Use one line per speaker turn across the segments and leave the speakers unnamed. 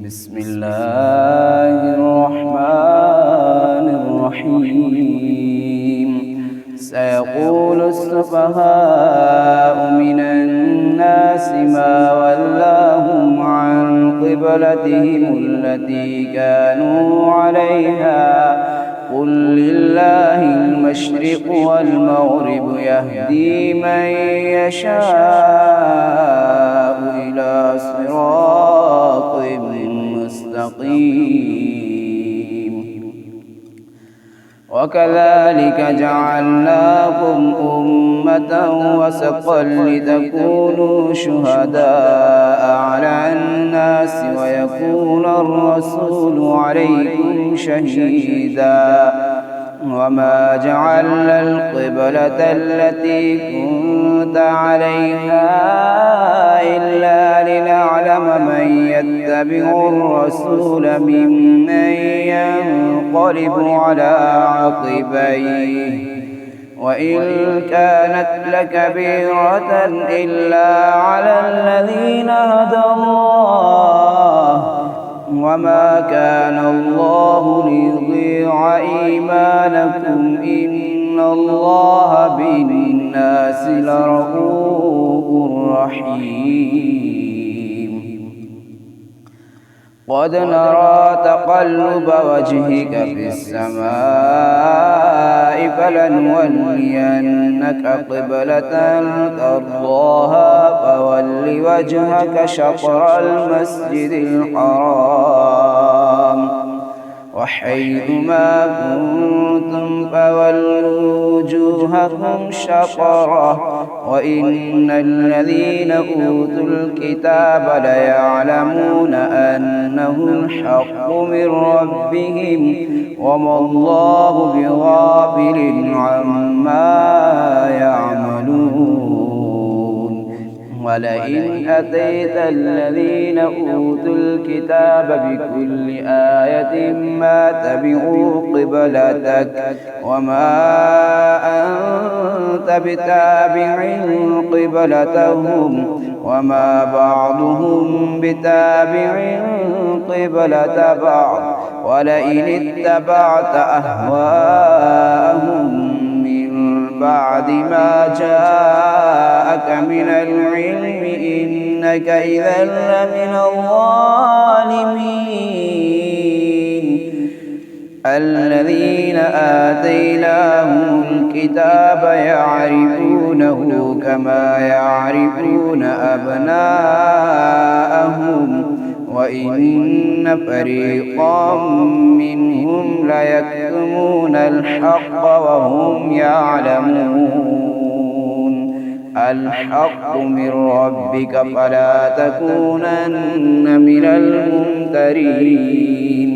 بسم الله الرحمن الرحيم. سيقول السفهاء من الناس ما ولاهم عن قبلتهم التي كانوا عليها قل لله المشرق والمغرب يهدي من يشاء إلى صراط مستقيم. وكذلك جعلناكم أمة وسطا لتكونوا شهداء على الناس ويكون الرسول عليكم شهيدا. وما جعلنا القبلة التي كنت عليها إلا لنعلم من يتبع الرسول ممن ينقلب على عقبيه وإن كانت لكبيرة إلا على الذين هدى الله وما كان الله ليضيع إيمانكم إن الله بالناس لرءوف رحيم. قد نرى تقلب وجهك في السماء فلنولينك قبلة ترضاها فول وجهك شطر المسجد الحرام وحيث ما كنتم فولوا وجوهكم شطره وإن الذين أوتوا الكتاب ليعلمون أنه الحق من ربهم وما الله بغافل عما يعملون. ولئن أتيت الذين أوتوا الكتاب بكل آية ما تبعوا قبلتك وما أنت بتابع قبلتهم وما بعضهم بتابع قبلة بعض ولئن اتبعت أهواءهم بعد ما جاءك من العلم إنك إذا لمن الظالمين. الذين آتيناهم الكتاب يعرفونه كما يعرفون أبناءهم وإن فريقا منهم ليكتمون الحق وهم يعلمون. الحق من ربك فلا تكونن من الممترين.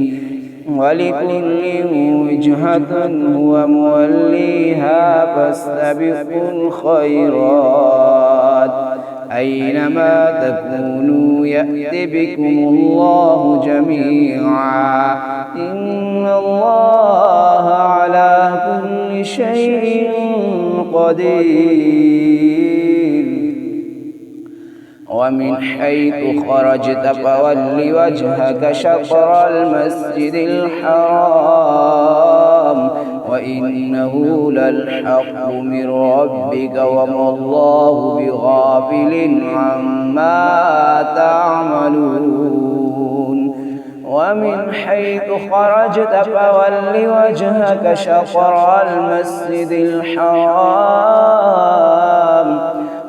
ولكل وجهة هو موليها فاستبقوا الخيرات أينما تكونوا يأت بكم الله جميعا إن الله على كل شيء قدير. ومن حيث خرجت فول وجهك شطر المسجد الحرام وإنه للحق من ربك وما الله بغافل عما تعملون. ومن حيث خرجت فول وجهك شطر المسجد الحرام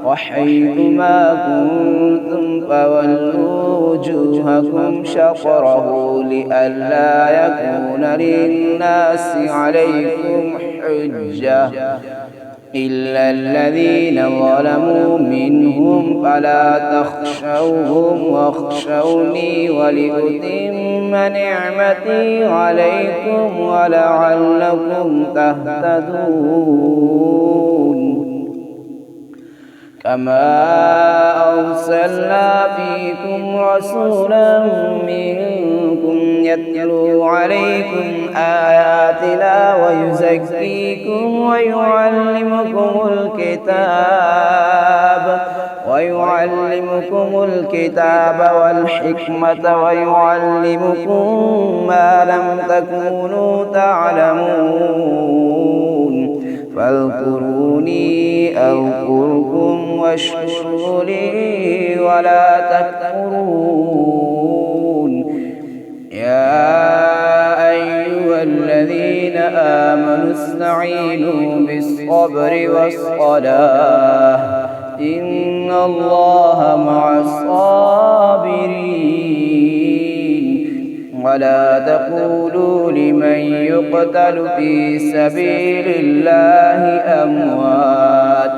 وحيث ما كنتم فولوا وجوهكم شطره لئلا يكون للناس عليكم حجة إلا الذين ظلموا منهم فلا تخشوهم واخشوني ولأتم نعمتي عليكم ولعلكم تهتدون. كما أرسلنا فيكم رسولا منكم يتلو عليكم آياتنا ويزكيكم ويعلمكم الكتاب يعلمكم الكتاب والحكمة ويعلمكم ما لم تكونوا تعلمون فاذكروني أذكركم واشكروا لي ولا تكفرون يا أيها الذين آمنوا استعينوا بالصبر والصلاة إن الله مع الصابرين ولا تقولوا لمن يقتل في سبيل الله أموات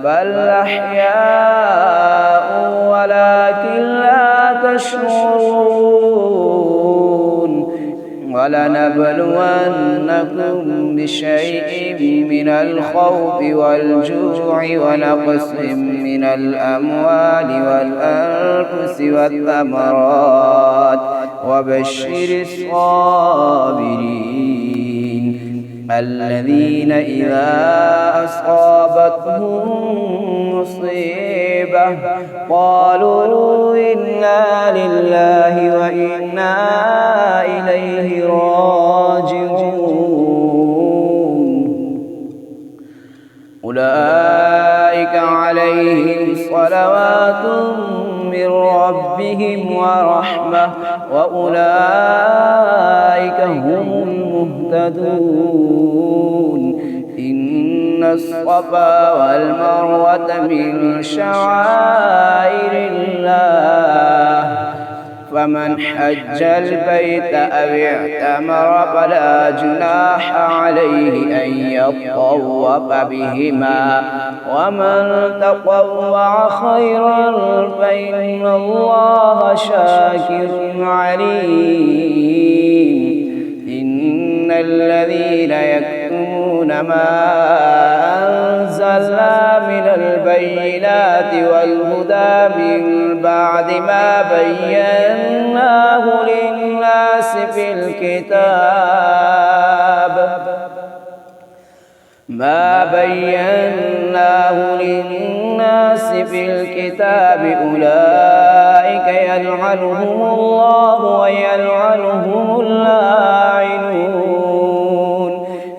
بل أحياء ولكن لا تشعرون ولنبلونكم بشيء من الخوف والجوع ونقص من الأموال والأنفس والثمرات وبشر الصابرين الذين إذا أصابتهم مصيبة قالوا إنا لله وإنا إليه راجعون أولئك عليهم صلوات من ربهم ورحمة وأولئك هم المهتدون إن الصفا والمروة من شعائر الله فمن حج البيت أو اعتمر فلا جناح عليه أن يطوف بهما ومن تطوع خيرا فإن الله شاكر عليم إن الذين يكتمون ما أنزلنا من البينات والهدى من بعد ما بيناه للناس في الكتاب أولئك يلعنهم الله ويلعنهم اللاعنون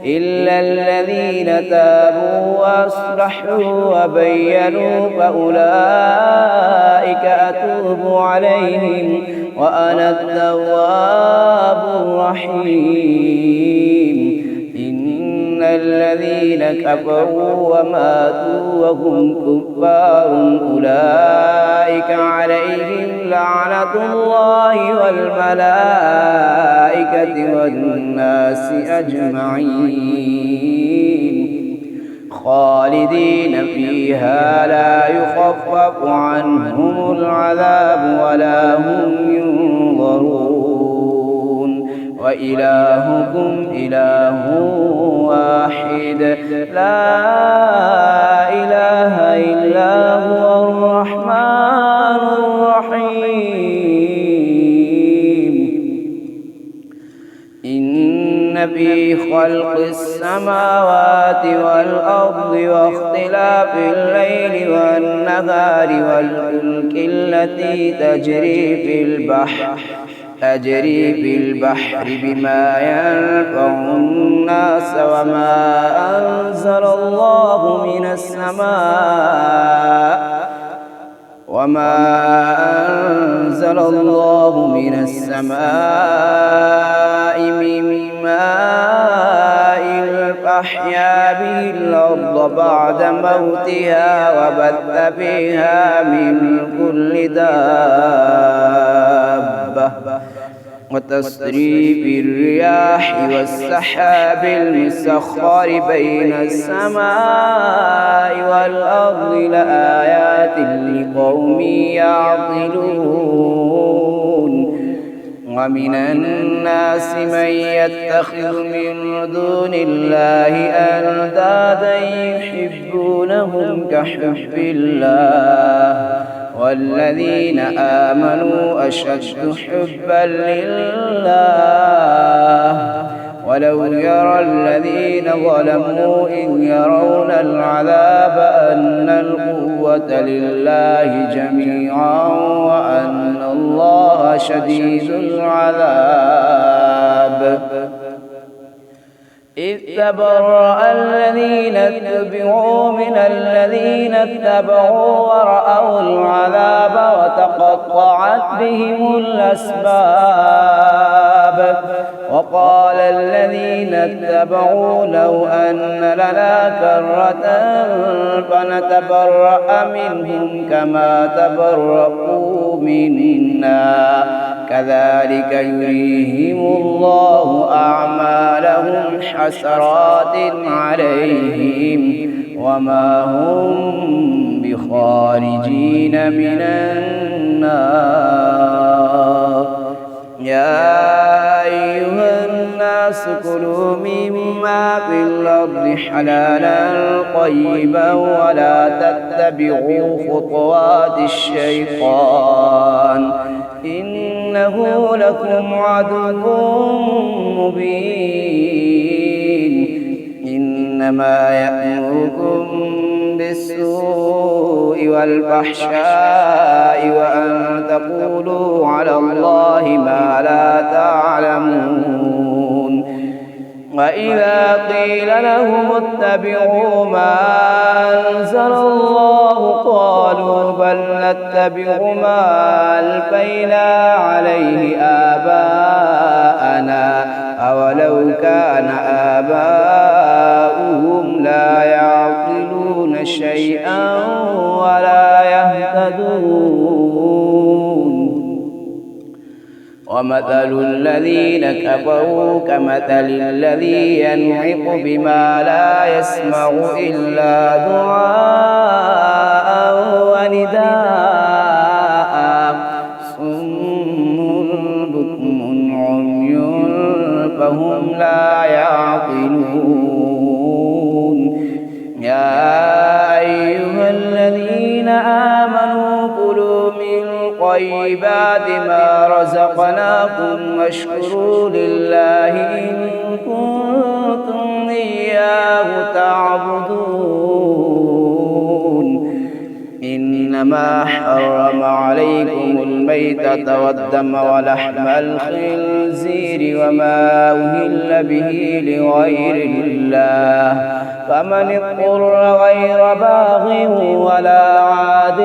إلا الذين تابوا وأصلحوا وبينوا فأولئك أتوب عليهم وأنا التواب الرحيم إن الذين كفروا وماتوا وهم كفار أولئك عليهم لعنة الله والملائكة والناس أجمعين خالدين فيها لا يخفف عنهم العذاب ولا هم ينظرون وإلهكم إله واحد لا إله إلا هو الرحمن الرحيم إن في خلق السماوات والأرض واختلاف الليل والنهار والفلك التي تجري في البحر بما ينفع الناس وما أنزل الله من السماء من ماء فأحيا به الأرض بعد موتها وبث فيها من كل دابة وتصريف الرياح والسحاب المسخر بين السماء والأرض لآيات لقوم يعقلون ومن الناس من يتخذ من دون الله أندادا يحبونهم كحب الله والذين آمنوا أشد حبا لله ولو يرى الذين ظلموا إذ يرون العذاب أن القوة لله جميعا وأن الله شديد العذاب إذ تبرأ الذين اتبعوا من الذين اتبعوا ورأوا العذاب وتقطعت بهم الأسباب وقال الذين اتبعوا لو أن لنا كرة فنتبرأ منهم كما تبرأوا منا كذلك يريهم الله أعمالهم حسرات عليهم وما هم بخارجين من النار يا أيها الناس كلوا مما في الأرض حلالا طيبا ولا تتبعوا خطوات الشيطان إنه لكم عدو مبين إنما يأمركم بالسوء والفحشاء وأن تقولوا على الله ما لا تعلمون وإذا قيل لهم اتبعوا ما أنزل الله قالوا بل نتبع ما ألفينا عليه آباءنا أولو كان آباؤهم لا يعقلون شيئا ولا يهتدون ومثل الذين كفروا كمثل الذي ينعق بما لا يسمع إلا دعاء ونداء صم بكم عمي فهم لا يعقلون يا أيها الذين آمنوا كلوا من طيبات ما رزقناكم واشكروا لله إن كنتم إياه تعبدون إنما حرم عليكم الميتة والدم ولحم الخنزير وما أهل به لغير الله فمن اضطر غير باغ ولا عاد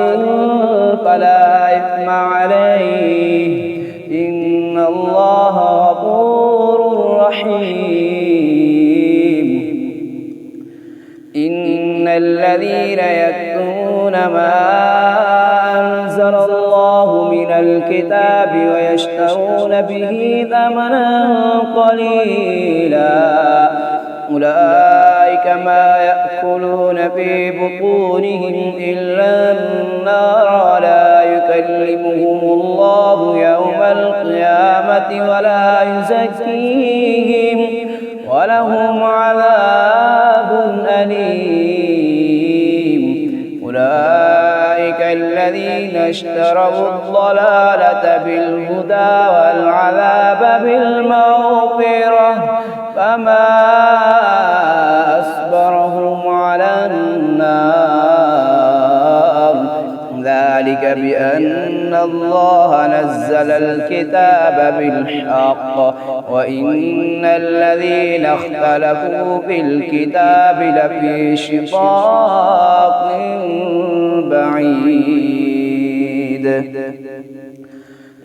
فلا إثم عليه إن الله غفور رحيم إن الذين يكتمون ما أنزل الله من الكتاب ويشترون به ثمنا قليلا أولئك ما يأكلون في بطونهم إلا النار ولا يكلمهم الله يوم القيامة ولا يزكيهم ولهم عذاب أليم أولئك الذين اشتروا الضلالة بالهدى والعذاب بالمغفرة فما أصبرهم على النار ذلك بأن الله نزل الكتاب بالحق وإن الذين اختلفوا في الكتاب لفي شقاق بعيد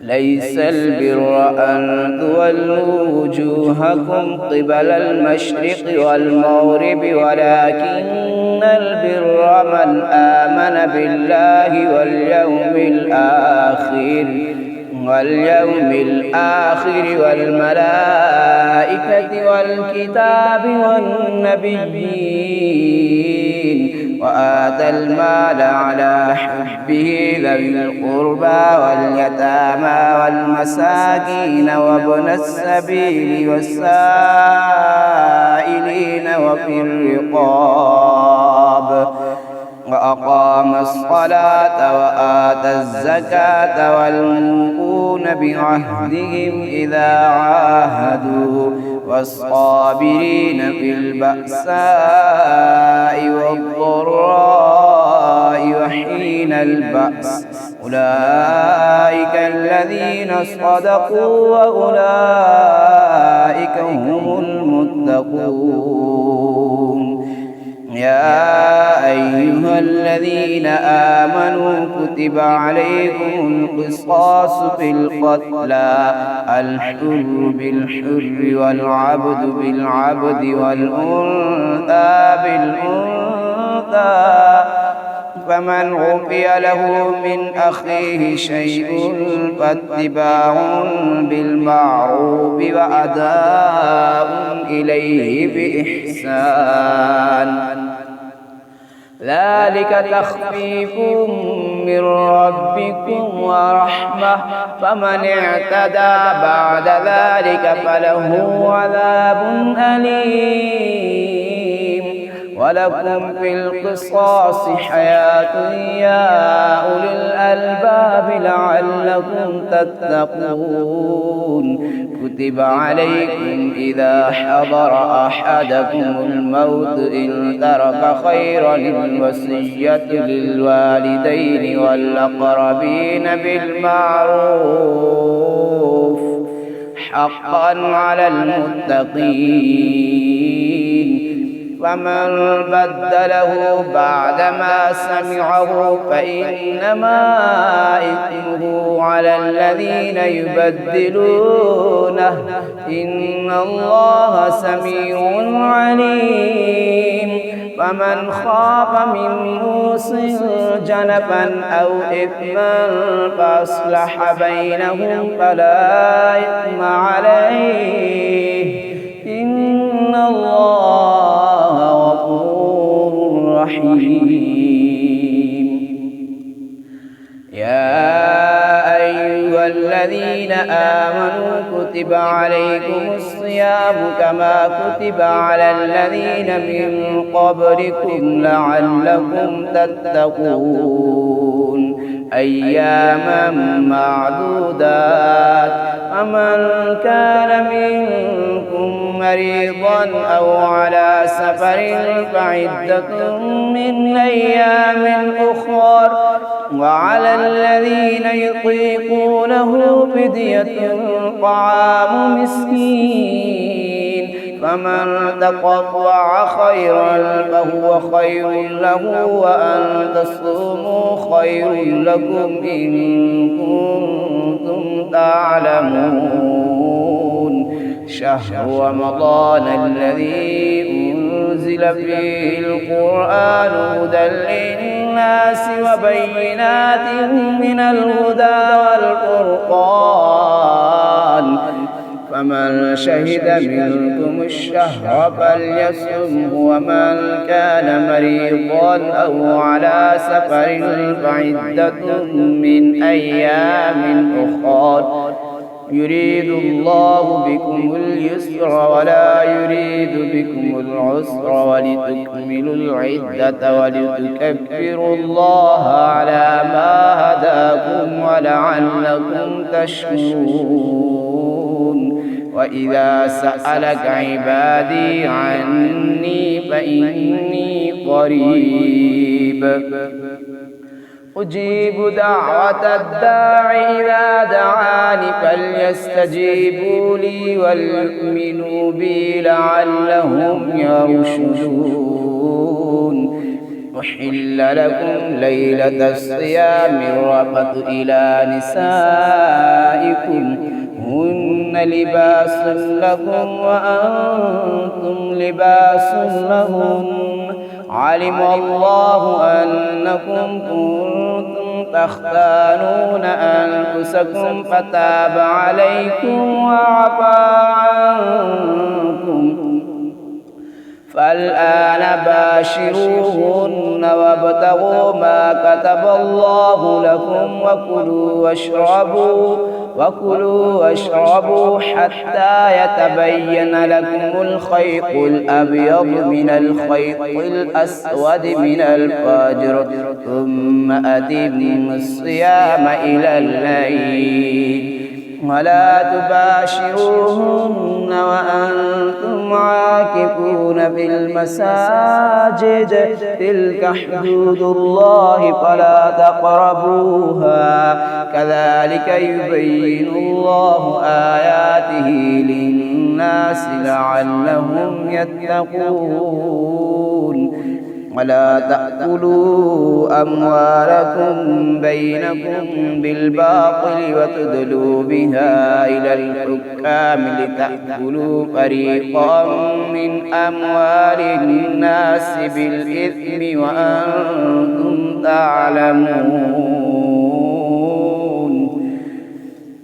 ليس البر أن تولوا وجوهكم قبل المشرق والمغرب ولكن البر من آمن بالله واليوم الآخر والملائكة والكتاب والنبيين وآتى المال على حبه ذوي القربى واليتامى والمساكين وابن السبيل والسائلين وفي الرقاب وأقام الصلاة وآتى الزكاة والموفون بعهدهم إذا عاهدوا والصابرين في البأساء والضراء وحين البأس أولئك الذين صدقوا وأولئك هم المتقون. يا أيها الذين آمنوا كتب عليكم القصاص في القتلى الحر بالحر والعبد بالعبد والأنثى بالأنثى فمن عفي له من أخيه شيء فاتباع بالمعروف وأداء إليه بإحسان ذلك تخفيف من ربكم ورحمة فمن اعتدى بعد ذلك فله عذاب أليم. ولكم في القصاص حياة يا أولي الألباب لعلكم تتقون. كتب عليكم إذا حضر أحدكم الموت إن ترك خيرا الوصية للوالدين والأقربين بالمعروف حقا على المتقين. فمن بدله بعدما سمعه فإنما إثمه على الذين يبدلونه إن الله سميع عليم. فمن خاف من موص جنفا أو إثما فأصلح بينهم فلا إثم عليه إن الله غفور رحيم. يا أيها الذين آمنوا كتب عليكم الصيام كما كتب على الذين من قبلكم لعلكم تتقون أياما معدودات. فمن كان منكم مريضا أو على سفر فعدة من أيام أخر وعلى الذين يطيقونه فدية طعام مسكين فمن تطوع خيرا فهو خير له وأن تصوموا خير لكم إن كنتم تعلمون. شهر رمضان الذي أنزل فيه القرآن هدى للناس وبينات من الهدى والفرقان فمن شهد منكم الشهر فليصمه ومن كان مريضا أو على سفر فعدة من أيام أخر يريد الله بكم اليسر ولا يريد بكم العسر ولتكملوا العدة ولتكبروا الله على ما هداكم ولعلكم تشكرون. وإذا سألك عبادي عني فإني قريب أجيب دعوة الداع إذا دعاني فليستجيبوا لي وليؤمنوا بي لعلهم يرشدون. أحل لكم ليلة الصيام الرفث إلى نسائكم هن لباس لكم وأنتم لباس لهن علم الله أنكم كنتم تختانون أنفسكم فتاب عليكم وعفى عنكم فالآن باشروهن وابتغوا ما كتب الله لكم وكلوا واشربوا حتى يتبين لكم الخيط الأبيض من الخيط الأسود من الفجر ثم أتموا الصيام إلى الليل ولا تباشروهن وأنتم في المساجد تلك حدود الله فلا تقربوها كذلك يبين الله آياته للناس لعلهم يتقون ولا تأكلوا أموالكم بينكم بالباطل وتدلوا بها إلى الحكام لتأكلوا فريقا من أموال الناس بالإثم وأنتم تعلمون.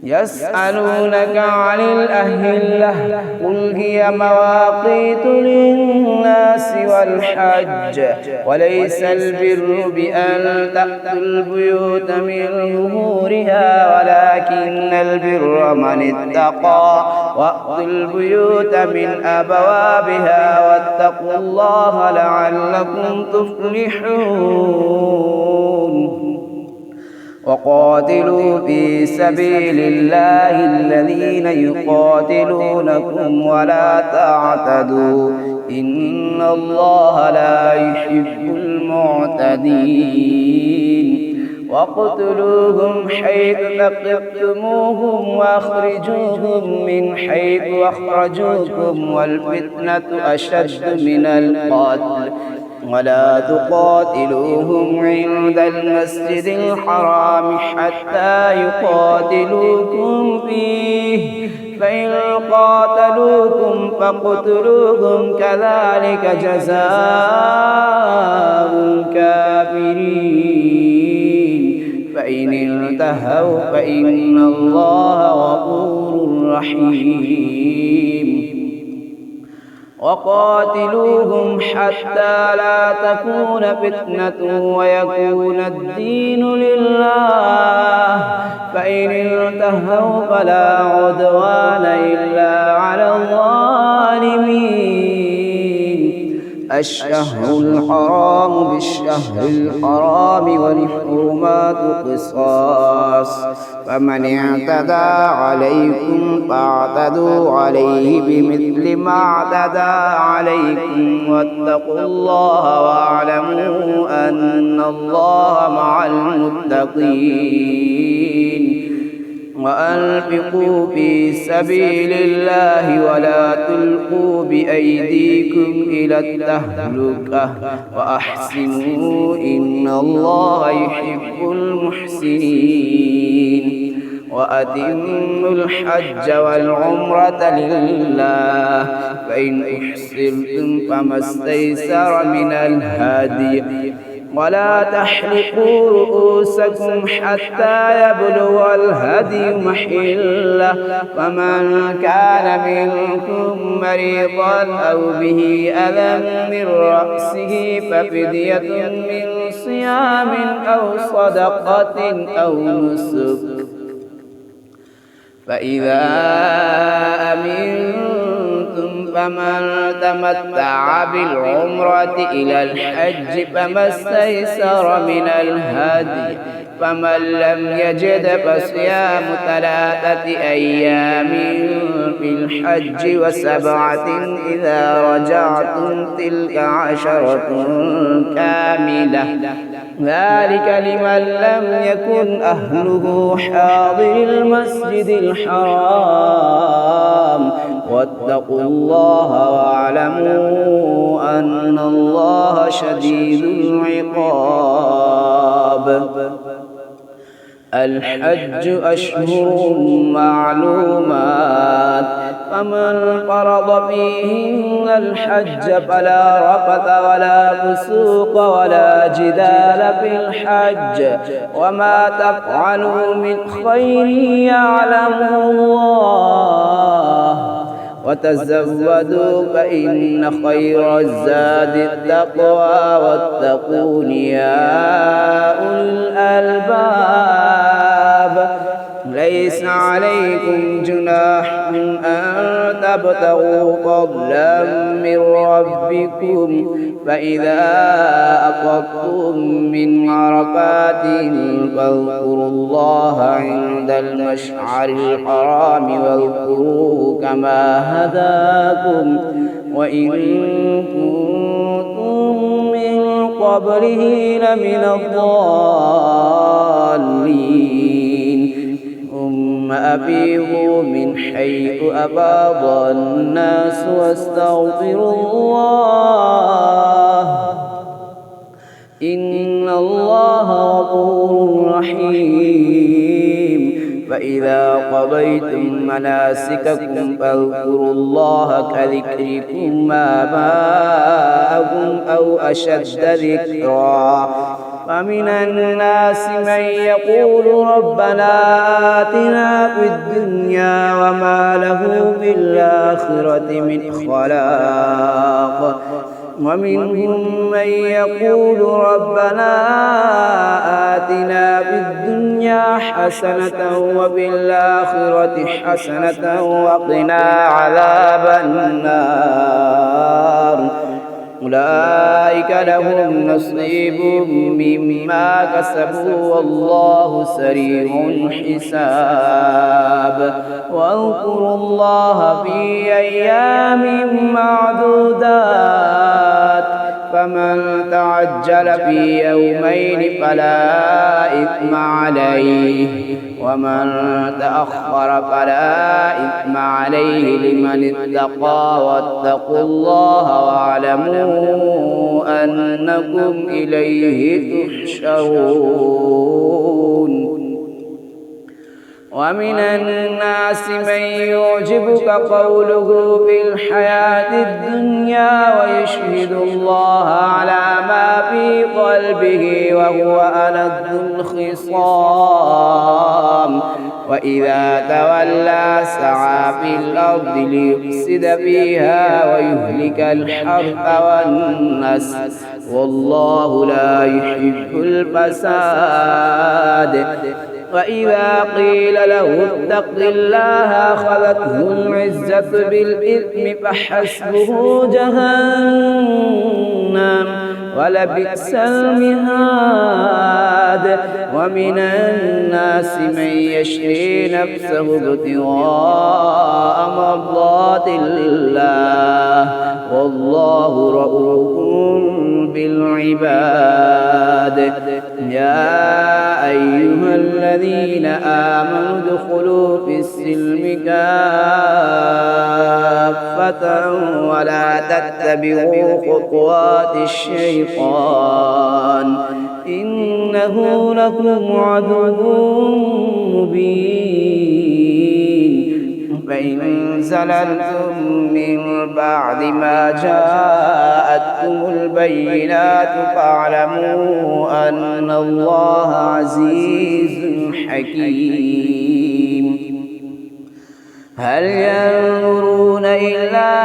يسألونك عن الأهلة قل هي مواقيت للناس والحج وليس البر بأن تأتوا البيوت من ظهورها ولكن البر من اتقى وأتوا البيوت من أبوابها واتقوا الله لعلكم تفلحون. وقاتلوا في سبيل الله الذين يقاتلونكم ولا تعتدوا إن الله لا يحب المعتدين. واقتلوهم حيث ثقفتموهم واخرجوهم من حيث أخرجوكم والفتنة أشد من القتل ولا تقاتلوهم عند المسجد الحرام حتى يقاتلوكم فيه فإن قاتلوكم فاقتلوهم كذلك جزاء الكافرين فإن انتهوا فإن الله غفور رحيم. وقاتلوهم حتى لا تكون فتنة ويكون الدين لله فإن انتهوا فلا عدوان إلا على الظالمين. الشهر الحرام بالشهر الحرام والحرمات قصاص فمن اعتدى عليكم فاعتدوا عليه بمثل ما اعتدى عليكم واتقوا الله واعلموا أن الله مع المتقين. وأنفقوا في سبيل الله ولا تلقوا بأيديكم إلى التهلكة وأحسنوا إن الله يحب المحسنين. وأتموا الحج والعمرة لله فإن أحصرتم فما استيسر من الهدي ولا تحلقوا رؤوسكم حتى يبلغ الهدي محله فمن كان منكم مريضا أو به أذى من رأسه ففدية من صيام أو صدقة أو نسك فإذا أمنتم فمن تمتع بالعمرة إلى الحج فما استيسر من الهدي فمن لم يجد فصيام 3 أيام في الحج وسبعة إذا رجعتم تلك 10 كاملة ذلك لمن لم يكن أهله حاضر المسجد الحرام واتقوا الله واعلموا أن الله شديد العقاب. الحج أشهر معلومات فمن فرض فيهن الحج فلا رفث ولا فسوق ولا جدال في الحج وما تفعلوا من خير يعلمه الله وتزودوا فإن خير الزاد التقوى واتقون يا أولي الألباب. ليس عليكم جناح أن تبتغوا فضلا من ربكم فإذا أفضتم من عرفات فاذكروا الله عند المشعر الحرام واذكروه كما هداكم وإن كنتم من قبله لمن الضالين ثم أفيضوا من حيث أفاض الناس واستغفروا الله إن الله غفور رحيم فإذا قضيتم مناسككم فاذكروا الله كذكركم آباءكم أو أشد ذكرا فمن الناس من يقول ربنا آتنا في الدنيا وما له في الآخرة من خلاق ومنهم من يقول ربنا آتنا في الدنيا حسنة وفي الآخرة حسنة وقنا عذاب النار أولئك لهم نصيب مما كسبوا والله سريع الحساب واذكروا الله في أيام معدودات فمن تعجل في يومين فلا إثم عليه ومن تأخر فلا إثم عليه لمن اتقى واتقوا الله واعلموا أنكم إليه تحشرون ومن الناس من يعجبك قوله في الحياة الدنيا ويشهد الله على ما في قلبه وهو ألد الخصام وإذا تولى سعى في الأرض ليفسد فيها ويهلك الحرث والنسل والله لا يحب الفساد وإذا قيل له اتق الله أخذته العزة بالإثم فحسبه جهنم ولبئس المهاد ومن الناس من يشري نفسه ابتغاء مرضات الله والله رؤوف بالعباد يا أيها الذين آمنوا ادخلوا في السلم كافة ولا تتبعوا خطوات الشيطان إنه لكم عدو مبين فإن زللتم من بعد ما جاءتكم البينات فاعلموا أن الله عزيز حكيم هل ينظرون إلا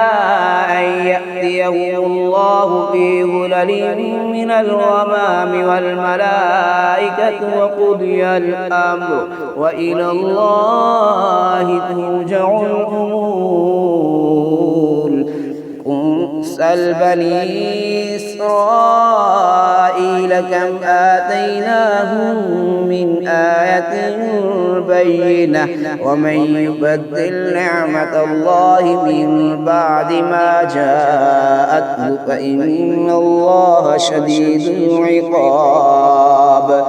أن يأتيهم الله في ظلل من الغمام والملائكة وقضي الأمر وإلى الله ترجع الأمور سل بني إسرائيل كم آتيناهم من آية بينة ومن يبدل نعمة الله من بعد ما جاءته فإن الله شديد العقاب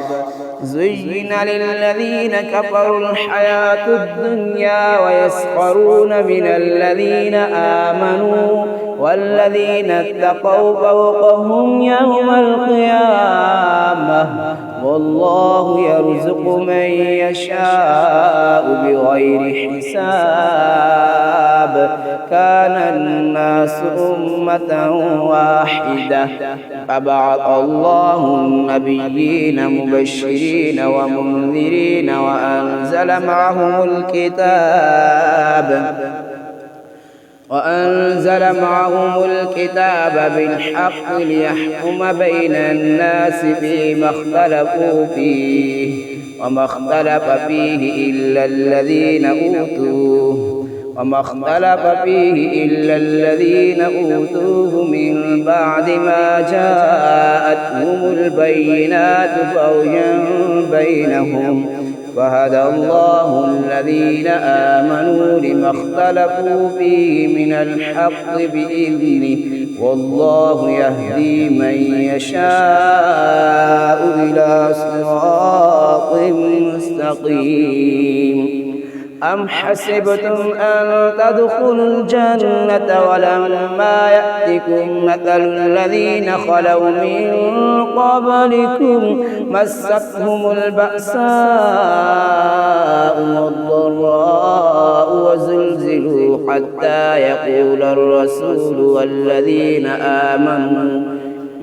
زين للذين كفروا الحياة الدنيا ويسخرون من الذين آمنوا والذين اتقوا فوقهم يوم القيامة والله يرزق من يشاء بغير حساب كان الناس أمة واحدة فبعث الله النبيين مبشرين ومنذرين وأنزل معهم الكتاب بالحق ليحكم بين الناس فيما اختلفوا فيه وما اختلف فيه إلا الذين أوتوه من بعد ما جاءتهم البينات بغيا بينهم فهدى الله الذين آمنوا لما اختلفوا فيه من الحق بإذنه والله يهدي من يشاء إلى صراط مستقيم. أم حسبتم أن تدخلوا الجنة ولما يأتكم مثل الذين خلوا من قبلكم مستهم البأساء والضراء وزلزلوا حتى يقول الرسول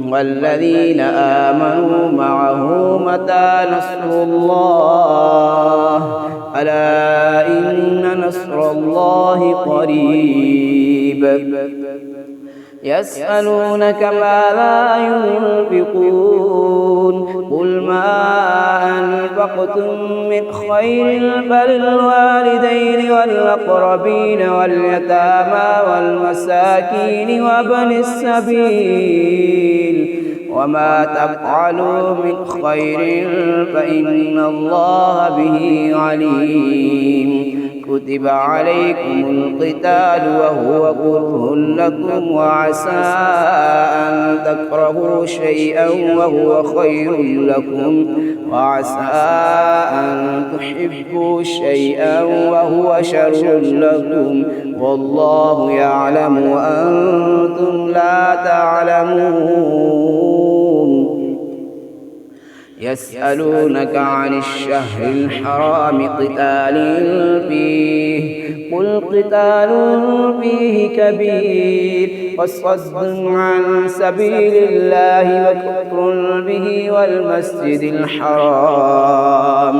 والذين آمنوا معه متى نصر الله ألا إن نصر الله قريب. يسألونك ماذا ينفقون قل ما أنفقتم من خير فللوالدين والأقربين واليتامى والمساكين وابن السبيل وما تفعلوا من خير فإن الله به عليم. كتب عليكم القتال وهو كره لكم وعسى أن تكرهوا شيئا وهو خير لكم وعسى أن تحبوا شيئا وهو شر لكم والله يعلم وأنتم لا تعلمون. يسألونك عن الشهر الحرام قتال فيه قل قتال فيه كبير وصد عن سبيل الله وكفر به والمسجد الحرام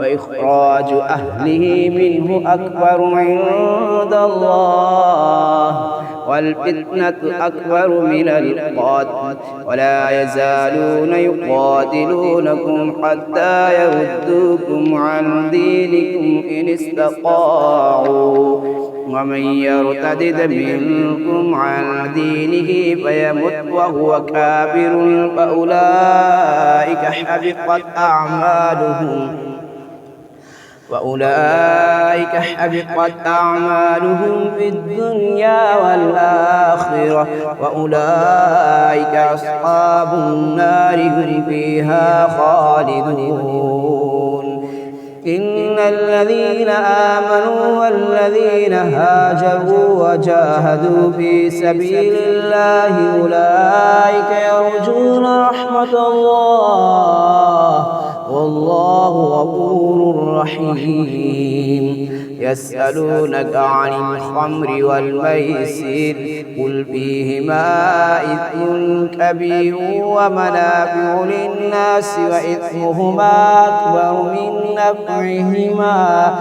وإخراج أهله منه أكبر عند الله والفتنة أكبر من القتل ولا يزالون يقاتلونكم حتى يردوكم عن دينكم إن استطاعوا ومن يرتد منكم عن دينه فيمت وهو كافر فأولئك حبطت أعمالهم في الدنيا والآخرة وأولئك أصحاب النار هم فيها خالدون. إن الذين آمنوا والذين هاجروا وجاهدوا في سبيل الله أولئك يرجون رحمة الله والله غفور رحيم. يسألونك عن الخمر والميسر قل فيهما إثم كبير ومنافع للناس وإثمهما أكبر من نفعهما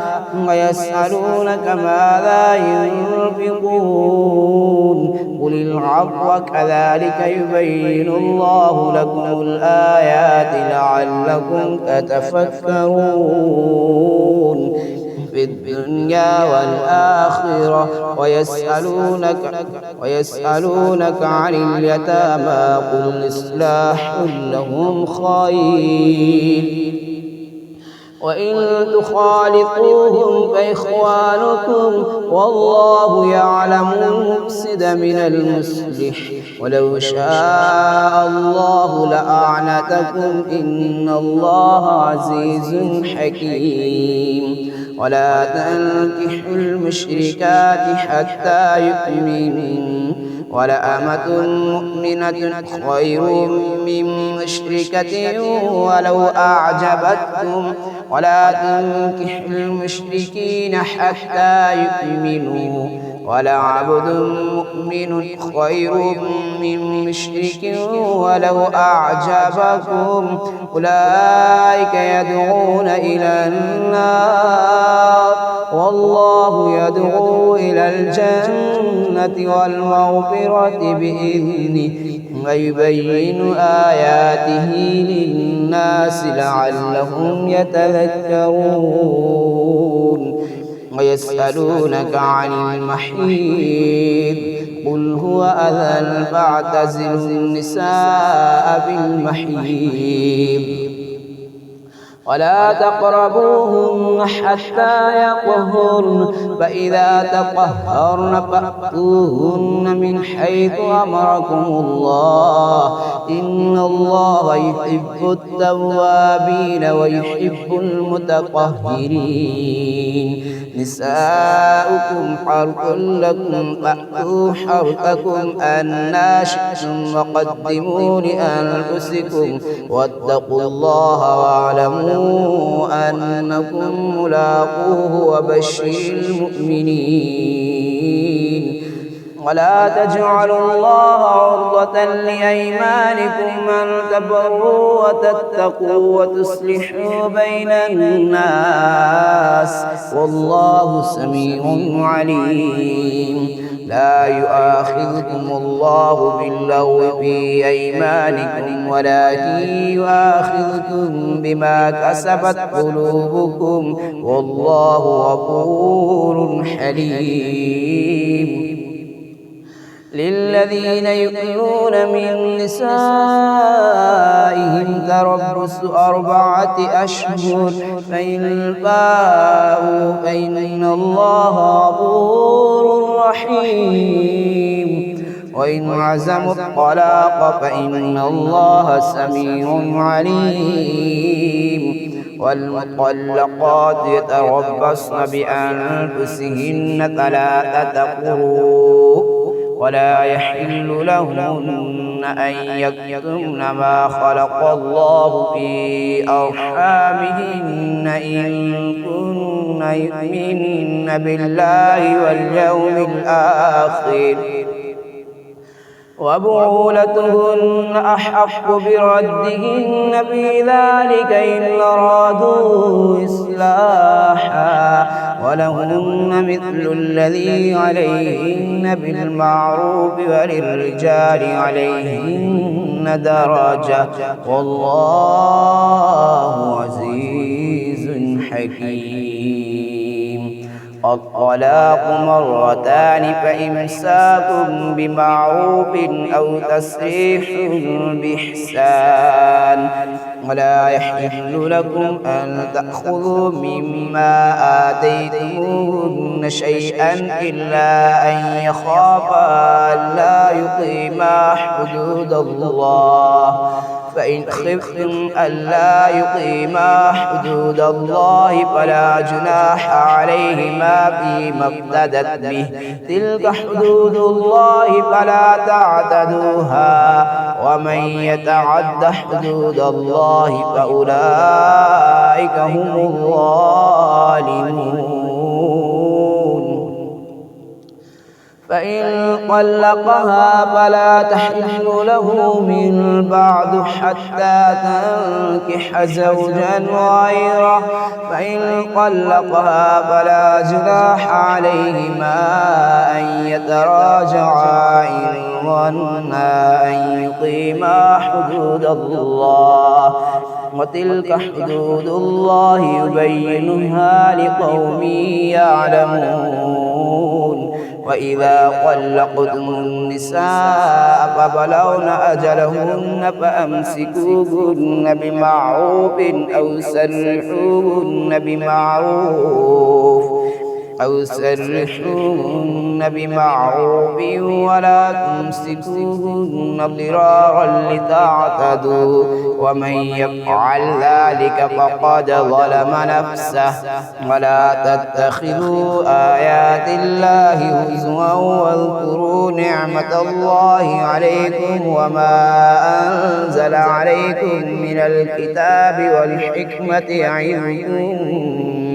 ويسألونك ماذا ينفقون قل العفو كذلك يبين الله لكم الآيات لعلكم تتفكرون في الدنيا والآخرة. ويسألونك عن اليتامى قل إصلاح لهم خير وإن تخالطوهم فإخوانكم والله يعلم المفسد من المصلح ولو شاء الله لأعنتكم إن الله عزيز حكيم. ولا تنكحوا المشركات حتى يؤمنوا ولأمة مؤمنة خير من مشركة ولو أعجبتكم ولا تنكحوا المشركين حتى يؤمنوا ولعبد مؤمن خير من مشرك ولو أعجبكم أولئك يدعون إلى النار والله يدعو إلى الجنة والمغفرة بإذنه ويبين آياته للناس لعلهم يتذكرون. ويسألونك عن المحيض قل هو أذى فاعتزلوا النساء في المحيض ولا تقربوهن حتى يطهرن فإذا تطهرن فأتوهن من حيث أمركم الله إن الله يحب التوابين ويحب المتطهرين نساؤكم حرث لكم فأتوا حرثكم أنى شئتم وقدموا لأنفسكم واتقوا الله واعلموا أنكم ملاقوه وبشر المؤمنين ولا تجعلوا الله عرضة لأيمانكم أن تبروا وتتقوا وتصلحوا بين الناس والله سميع عليم لا يؤاخذكم الله باللغو في أيمانكم ولكن يؤاخذكم بما كسبت قلوبكم والله غفور حليم للذين يؤلون من نسائهم تربص 4 أشهر فإن فاءوا فإن الله غفور رحيم وإن عزموا الطلاق فإن الله سميع عليم والمطلقات يتربصن بأنفسهن 3 قروء ولا يحل لهن أن يكتمن ما خلق الله في أرحامهن إن كن يؤمن بالله واليوم الآخر وبعولتهن أحق بردهن في ذلك إن أرادوا إصلاحا ولهن مثل الذي عليهن بالمعروف وللرجال عليهن درجة والله عزيز حكيم الطلاق 2 فإمساك بمعروف أو تسريح بإحسان ولا يحل لكم أن تأخذوا مما آتيتموهن شيئا إلا أن يخافا ألا يقيما حدود الله فإن خفتم ألا يقيما حدود الله فلا جناح عليهما فيما افتدت به تلك حدود الله فلا تعتدوها ومن يتعد حدود الله فأولئك هم الظالمون فإن طلقها فلا تحل له من بعد حتى تنكح زوجا غيره فإن طلقها فلا جناح عليهما أن يتراجعا إن ظنا أن يقيما حدود الله وتلك حدود الله يبينها لقوم يعلمون وإذا طلقتم النساء فبلغن أجلهن فأمسكوهن بمعروف أو سرحوهن بمعروف ولا تمسكوهن ضرارا لتعتدوا ومن يفعل ذلك فقد ظلم نفسه ولا تتخذوا آيات الله هزوا واذكروا نعمة الله عليكم وما أنزل عليكم من الكتاب والحكمة يعظكم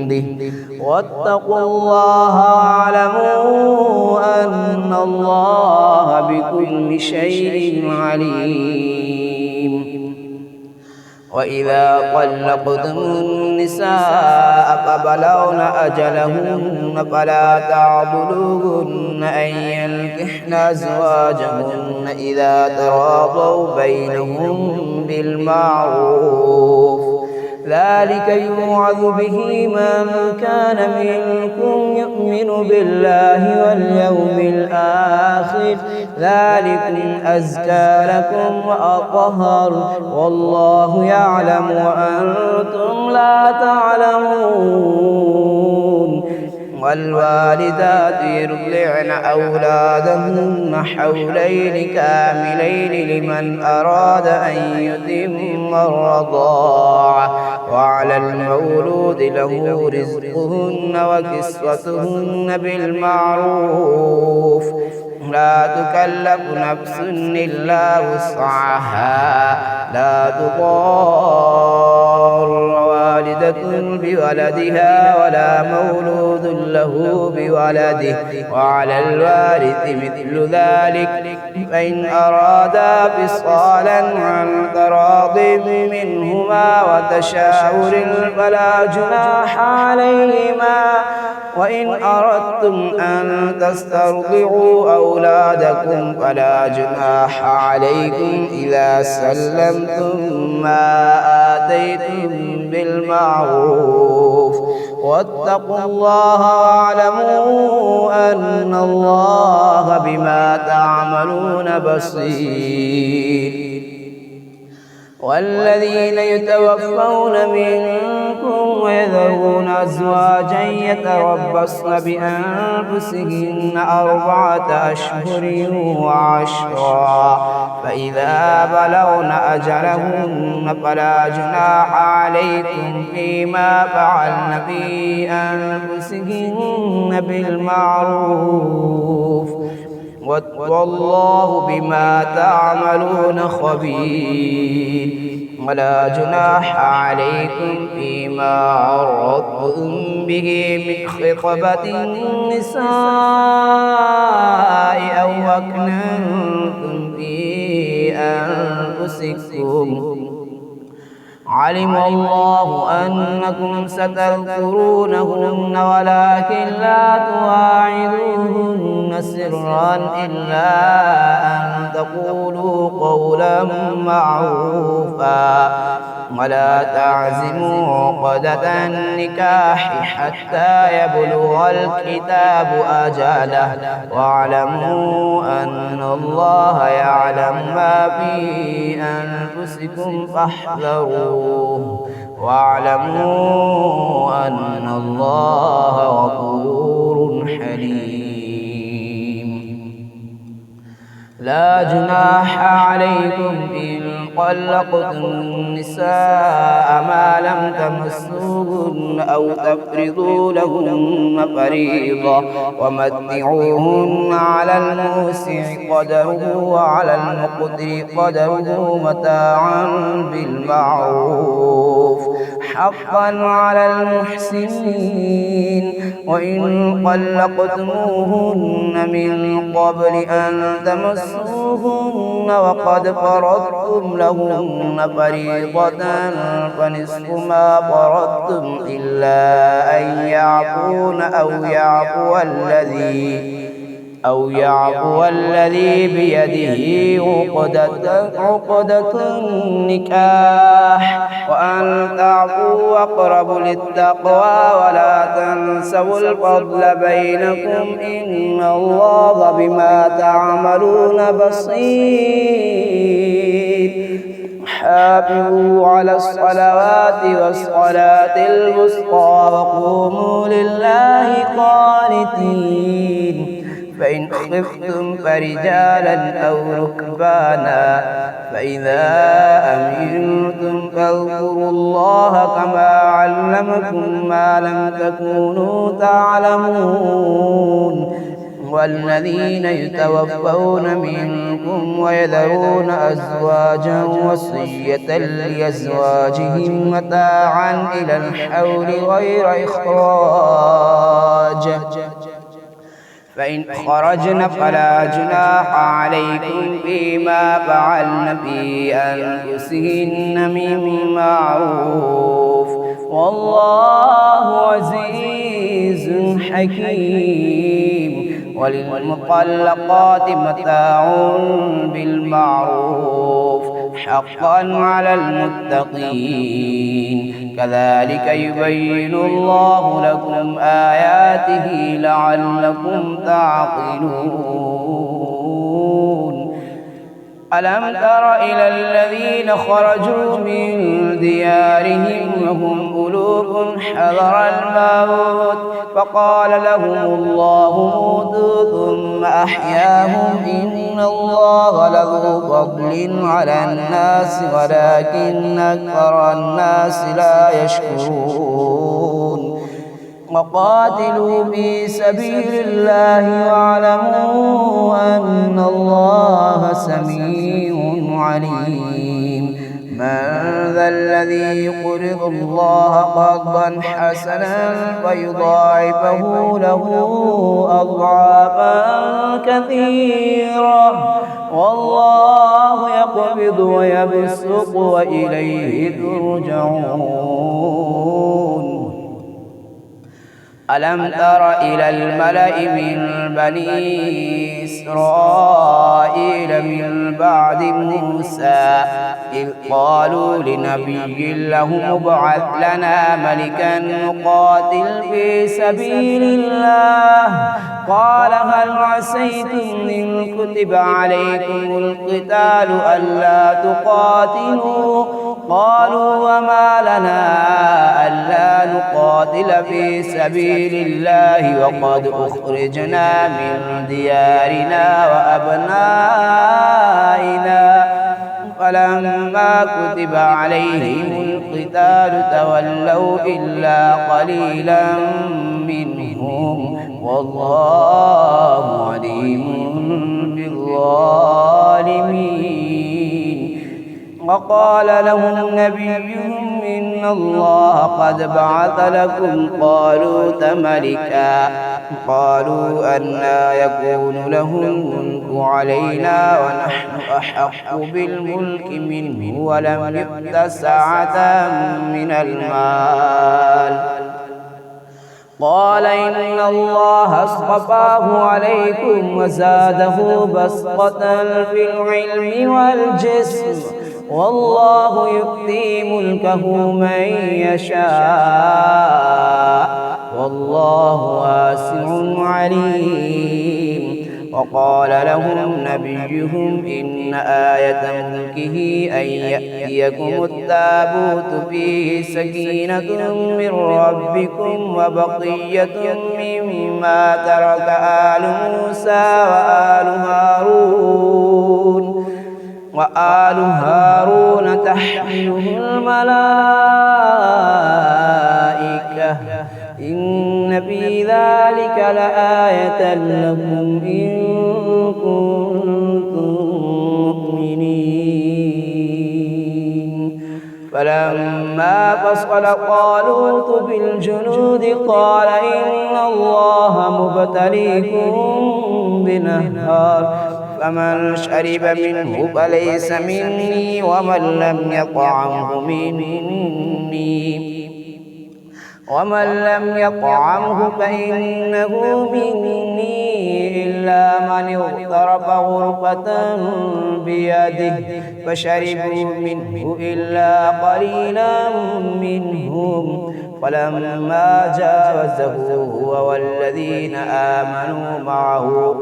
به واتقوا الله واعلموا أن الله بكل شيء عليم وإذا طلقتم النساء فبلغن أجلهن فلا تعضلوهن أن ينكحن أزواجهن إذا تراضوا بينهم بالمعروف ذلك يوعظ به من كان منكم يؤمن بالله واليوم الآخر ذلكم أزكى لكم وأطهر والله يعلم وأنتم لا تعلمون. والوالدات يرضعن أولادهن حولين كاملين لمن أراد أن يتم الرضاعة، وعلى المولود له رزقهن وكسوتهن بالمعروف، لا تكلف نفس إلا وسعها، لا تضار والدة بولدها ولا مولود له بولده، وعلى الوارث مثل ذلك، فإن أرادا فصالا عن تراض منهما وتشاور فلا جناح عليهما. وإن أردتم أن تسترضعوا أولادكم فلا جناح عليكم إذا سلمتم ما آتيتم بالمعروف، واتقوا الله واعلموا أن الله بما تعملون بصير. والذين يتوفون منكم ويذرون أزواجا يتربصن بأنفسهن 4 أشهر وعشرا، فإذا بلغن أجلهن فلا جناح عليكم فيما فعلن في أنفسهن بالمعروف، والله بما تعملون خبير. ولا جناح عليكم فيما عرضتم به من خطبة النساء أو أكننتم في أنفسكم، علم الله أنكم ستذكرونهن ولكن لا تواعدوهن سرا إلا أن تقولوا قولا معروفا، ولا تعزموا عقدة النكاح حتى يبلغ الكتاب أجله، واعلموا أن الله يعلم ما في أنفسكم فاحذروه، واعلموا أن الله غفور حليم. لا جناح عليكم إن طلقتم النساء ما لم تمسوهن أو تفرضوا لهن فريضة، ومتعوهن على الموسع قدره وعلى المقتر قدره متاعا بالمعروف، حقا على المحسنين. وإن طلقتموهن من قبل أن تمسوهن وقد فرضتم لهن فريضة فنصف ما فرضتم إلا أن يعفون أو يعفو الذي بيده عقدة النكاح، وأن تعفوا أقرب للتقوى، ولا تنسوا الفضل بينكم إن الله بما تعملون بصير. حافظوا على الصلوات والصلاة الوسطى وقوموا لله قانتين. فإن خفتم فرجالا أو ركبانا فإذا أمنتم فاذكروا الله كما علمكم ما لم تكونوا تعلمون. والذين يتوفون منكم ويذرون أزواجا وصية لأزواجهم متاعا إلى الحول غير إخراج، فإن خرجن فلا جناح عليكم فيما فعلن في أنفسهن من معروف، والله عزيز حكيم. وللمطلقات متاع بالمعروف حقا على المتقين، كذلك يبين الله لكم آياته لعلكم تعقلون. ألم تر إلى الذين خرجوا من ديارهم وهم ألوف حذر الموت فقال لهم الله موتوا ثم أحياهم إن الله لذو فضل على الناس ولكن أكثر الناس لا يشكرون وقاتلوا في سبيل الله واعلموا أن الله سميع عليم من ذا الذي يقرض الله قرضا حسنا فيضاعفه له أضعافا كثيرة والله يقبض ويبسط وإليه ترجعون ألم تر إلى الملأ من بني إسرائيل من بعد موسى إذ قالوا لنبي له ابعث لنا ملكا نقاتل في سبيل الله قال هل عسيتم إن كتب عليكم القتال ألا تقاتلوا قالوا وما لنا ألا نقاتل في سبيل الله وقد أخرجنا من ديارنا وأبنائنا فلما كتب عليهم القتال تولوا إلا قليلا منهم والله عليم بالظالمين وقال لهم نبيهم إن الله قد بعث لكم طالوت ملكا قالوا أنى يكون له الملك علينا ونحن أحق بالملك منه ولم يؤت سعة من المال قال إن الله اصطفاه عليكم وزاده بسطة في العلم والجسم والله يؤتي ملكه من يشاء والله واسع عليم وقال لهم نبيهم إن آية ملكه أن يأتيكم التابوت فيه سكينة من ربكم وبقية مما ترك آل موسى وآل هارون تحمله الملائكة إن في ذلك لآية لكم إن كنتم مؤمنين فلما فصل طالوت بالجنود قال إن الله مبتليكم بنهر فمن شرب منه فليس مني ومن لم يطعمه فإنه مني إلا من اغترف غرفة بيده فشربوا منه إلا قليلا منهم فلما جاوزه هو والذين آمنوا معه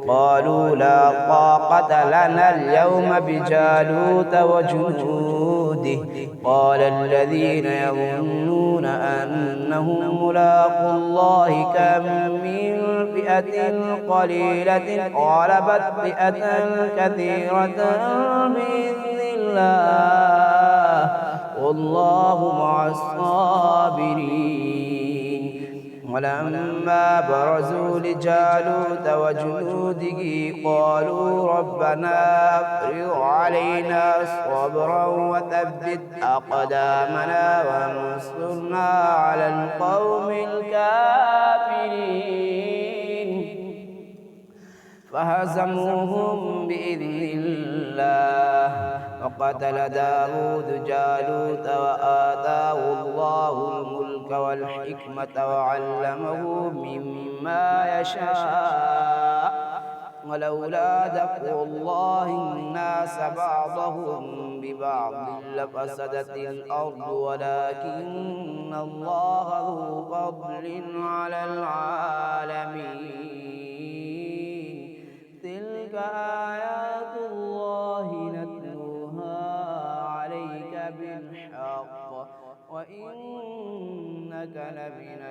قالوا لا طاقة لنا اليوم بجالوت وجنوده قال الذين يظنون أنهم ملاقو الله كم من فئة قليلة غلبت فئة كثيرة بإذن الله والله مع الصابرين ولما برزوا لجالوت وجنوده قالوا ربنا افرغ علينا صبرا وثبت أقدامنا وانصرنا على القوم الكافرين فهزموهم بإذن الله وقتل داود جالوت وآتاه الله الملك والحكمة وعلمه مما يشاء ولولا دفع الله الناس بعضهم ببعض لفسدت الأرض ولكن الله ذو فضل على العالمين آيات الله نتلوها عليك بالحق وإنك لمن